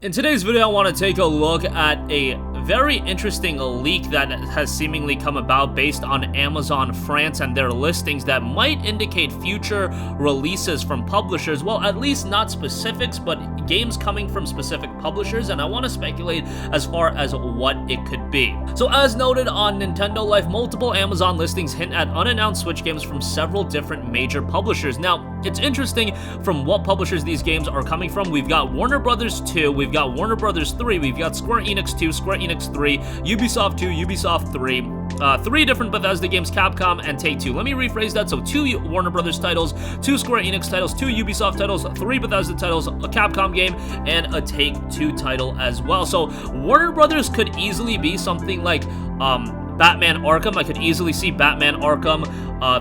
In today's video, I want to take a look at a very interesting leak that has seemingly come about based on Amazon France and their listings that might indicate future releases from publishers. Well, at least not specifics, but games coming from specific publishers, and I want to speculate as far as what it could be. So as noted on Nintendo Life, multiple Amazon listings hint at unannounced Switch games from several different major publishers. Now, it's interesting from what publishers these games are coming from. We've got Warner Brothers 2, we've got Warner Brothers 3, we've got Square Enix 2, Square Enix 3, Ubisoft 2, Ubisoft 3, 3 different Bethesda games, Capcom, and Take-Two. Let me rephrase that. So 2 Warner Brothers titles, 2 Square Enix titles, 2 Ubisoft titles, 3 Bethesda titles, a Capcom game, and a Take-Two title as well. So Warner Brothers could easily be something like Batman Arkham. I could easily see Batman Arkham,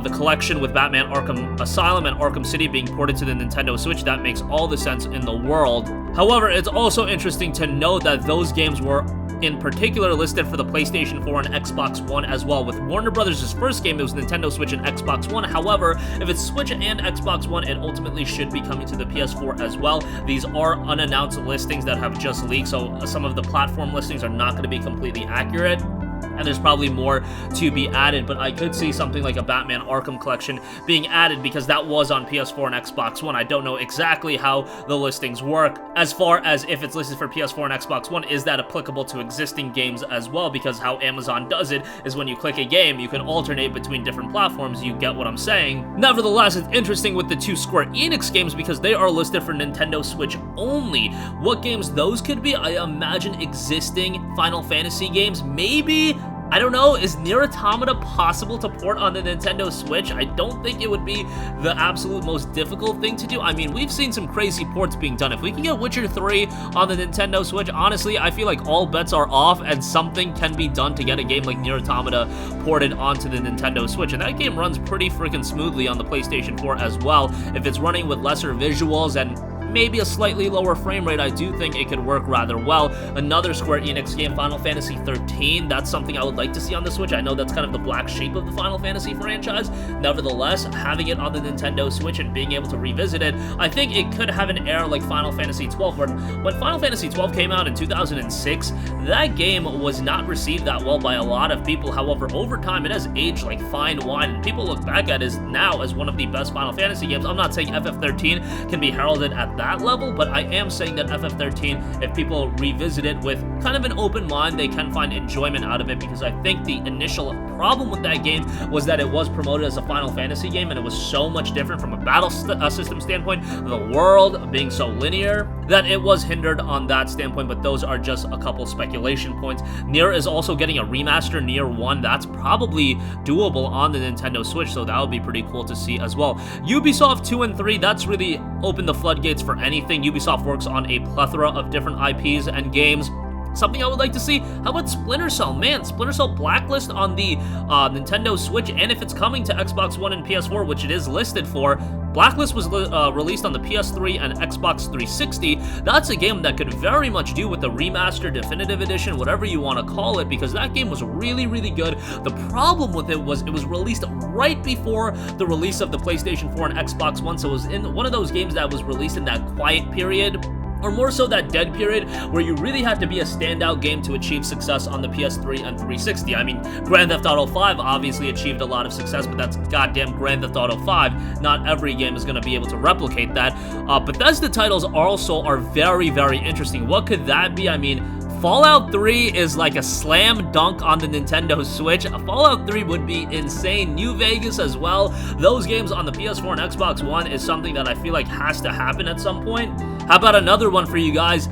the collection with Batman Arkham Asylum and Arkham City being ported to the Nintendo Switch. That makes all the sense in the world. However, it's also interesting to note that those games were in particular listed for the PlayStation 4 and Xbox One as well. With Warner Brothers' first game, it was Nintendo Switch and Xbox One. However, if it's Switch and Xbox One, it ultimately should be coming to the PS4 as well. These are unannounced listings that have just leaked, so some of the platform listings are not going to be completely accurate, and there's probably more to be added, but I could see something like a Batman Arkham collection being added because that was on PS4 and Xbox One. I don't know exactly how the listings work as far as if it's listed for PS4 and Xbox One, is that applicable to existing games as well? Because how Amazon does it is when you click a game, you can alternate between different platforms. You get what I'm saying? Nevertheless, it's interesting with the 2 Square Enix games because they are listed for Nintendo Switch only. What games those could be? I imagine existing Final Fantasy games, maybe. I don't know, is Nier Automata possible to port on the Nintendo Switch? I don't think it would be the absolute most difficult thing to do. I mean, we've seen some crazy ports being done. If we can get Witcher 3 on the Nintendo Switch, honestly, I feel like all bets are off and something can be done to get a game like Nier Automata ported onto the Nintendo Switch. And that game runs pretty freaking smoothly on the PlayStation 4 as well. If it's running with lesser visuals and maybe a slightly lower frame rate, I do think it could work rather well. Another Square Enix game, Final Fantasy 13, that's something I would like to see on the Switch. I know that's kind of the black sheep of the Final Fantasy franchise. Nevertheless, having it on the Nintendo Switch and being able to revisit it, I think it could have an air like Final Fantasy 12. When Final Fantasy 12 came out in 2006, that game was not received that well by a lot of people. However, over time, it has aged like fine wine, and people look back at it now as one of the best Final Fantasy games. I'm not saying FF13 can be heralded at that level, but I am saying that FF13, if people revisit it with kind of an open mind, they can find enjoyment out of it, because I think the initial problem with that game was that it was promoted as a Final Fantasy game and it was so much different from a battle system standpoint, the world being so linear, that it was hindered on that standpoint. But those are just a couple speculation points. Nier is also getting a remaster, Nier 1, that's probably doable on the Nintendo Switch, so that would be pretty cool to see as well. Ubisoft 2 and 3, that's really opened the floodgates for anything. Ubisoft works on a plethora of different IPs and games. Something I would like to see, how about Splinter Cell? Man, Splinter Cell Blacklist on the Nintendo Switch, and if it's coming to Xbox One and PS4, which it is listed for, Blacklist was released on the PS3 and Xbox 360. That's a game that could very much do with the remaster, definitive edition, whatever you want to call it, because that game was really, really good. The problem with it was released right before the release of the PlayStation 4 and Xbox One, so it was in one of those games that was released in that quiet period, or more so that dead period, where you really had to be a standout game to achieve success on the PS3 and 360. I mean, Grand Theft Auto 5 obviously achieved a lot of success, but that's goddamn Grand Theft Auto 5. Not every game is going to be able to replicate that. Bethesda titles also are very, very interesting. What could that be? I mean, Fallout 3 is like a slam dunk on the Nintendo Switch. Fallout 3 would be insane. New Vegas as well. Those games on the PS4 and Xbox One is something that I feel like has to happen at some point. How about another one for you guys?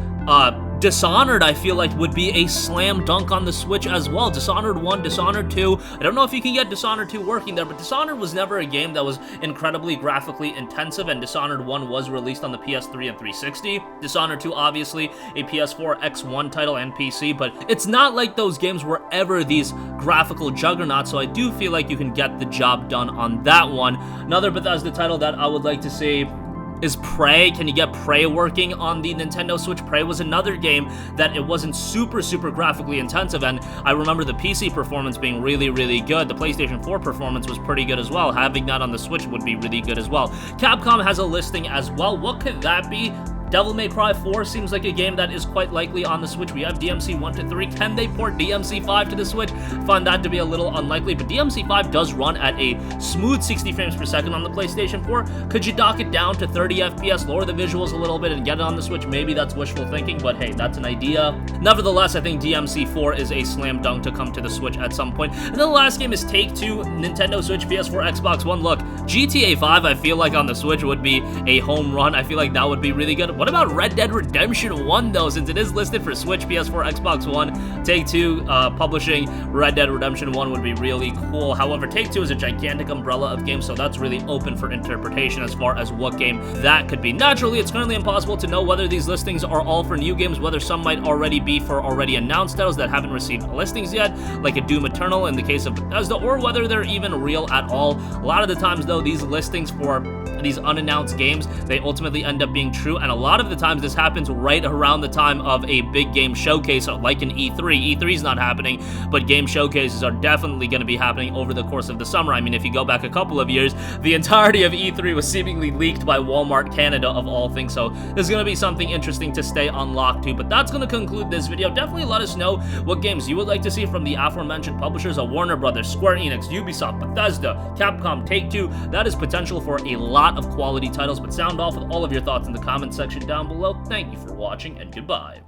Dishonored, I feel like, would be a slam dunk on the Switch as well. Dishonored 1, Dishonored 2. I don't know if you can get Dishonored 2 working there, but Dishonored was never a game that was incredibly graphically intensive, and Dishonored 1 was released on the PS3 and 360. Dishonored 2, obviously, a PS4, X1 title, and PC, but it's not like those games were ever these graphical juggernauts, so I do feel like you can get the job done on that one. Another Bethesda title that I would like to see is Prey. Can you get Prey working on the Nintendo Switch? Prey was another game that it wasn't super graphically intensive, and I remember the PC performance being really, really good. The PlayStation 4 performance was pretty good as well. Having that on the Switch would be really good as well. Capcom has a listing as well. What could that be? Devil May Cry 4 seems like a game that is quite likely on the Switch. We have DMC 1 to 3. Can they port DMC 5 to the Switch? Find that to be a little unlikely, but DMC 5 does run at a smooth 60 frames per second on the PlayStation 4. Could you dock it down to 30 FPS, lower the visuals a little bit, and get it on the Switch? Maybe that's wishful thinking, but hey, that's an idea. Nevertheless, I think DMC 4 is a slam dunk to come to the Switch at some point. And then the last game is Take-Two, Nintendo Switch, PS4, Xbox One. Look, GTA 5, I feel like on the Switch would be a home run. I feel like that would be really good. What about Red Dead Redemption 1, though, since it is listed for Switch, PS4, Xbox One? Take-Two publishing Red Dead Redemption 1 would be really cool. However, Take-Two is a gigantic umbrella of games, so that's really open for interpretation as far as what game that could be. Naturally, it's currently impossible to know whether these listings are all for new games, whether some might already be for already announced titles that haven't received listings yet, like a Doom Eternal in the case of Bethesda, or whether they're even real at all. A lot of the times, though, these listings for these unannounced games, they ultimately end up being true, and a lot of the times this happens right around the time of a big game showcase, like an E3. E3 is not happening, but game showcases are definitely going to be happening over the course of the summer. I mean, if you go back a couple of years, the entirety of E3 was seemingly leaked by Walmart Canada, of all things, so there's going to be something interesting to stay unlocked to. But that's going to conclude this video. Definitely let us know what games you would like to see from the aforementioned publishers of Warner Brothers, Square Enix, Ubisoft, Bethesda, Capcom, Take-Two. That is potential for a lot of quality titles, but sound off with all of your thoughts in the comment section down below. Thank you for watching, and goodbye.